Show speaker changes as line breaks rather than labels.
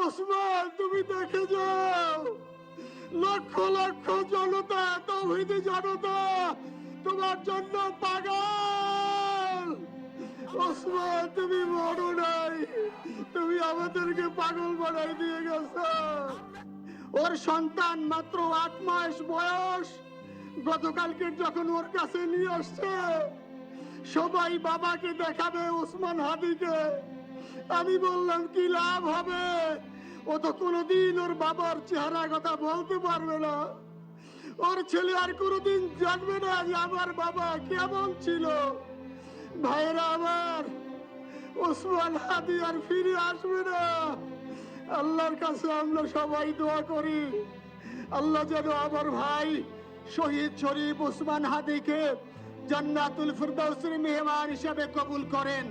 ওসমান, তুমি দেখে যাও, লক্ষ লক্ষ জনতা, তৌহিদি জনতা তোমার জন্য পাগল। ওসমান, তুমি মরো নাই, তুমি আমাদেরকে পাগল বানাই দিয়ে গেছো। ওর সন্তান মাত্র 8 মাস বয়স, গতকালকে যখন ওর কাছে নিয়ে আসছে, সবাই বাবাকে দেখাবে ওসমান হাদিকে। আমি বললাম কি লাভ হবে, ও তো কোনোদিন ওর বাবার চেহারা কথা বলতে পারবে না। ওর ছেলে আর কোনোদিন জানবে না যে আমার বাবা কেমন ছিল। ভাইরা আমার, ওসমান হাদি আর ফিরে আসবে না। আল্লাহর কাছে আমরা সবাই দোয়া করি, আল্লাহ যেন আমার ভাই শহীদ শরীফ ওসমান হাদিকে জান্নাতুল ফিরদাউসের মেহমান হিসেবে কবুল করেন।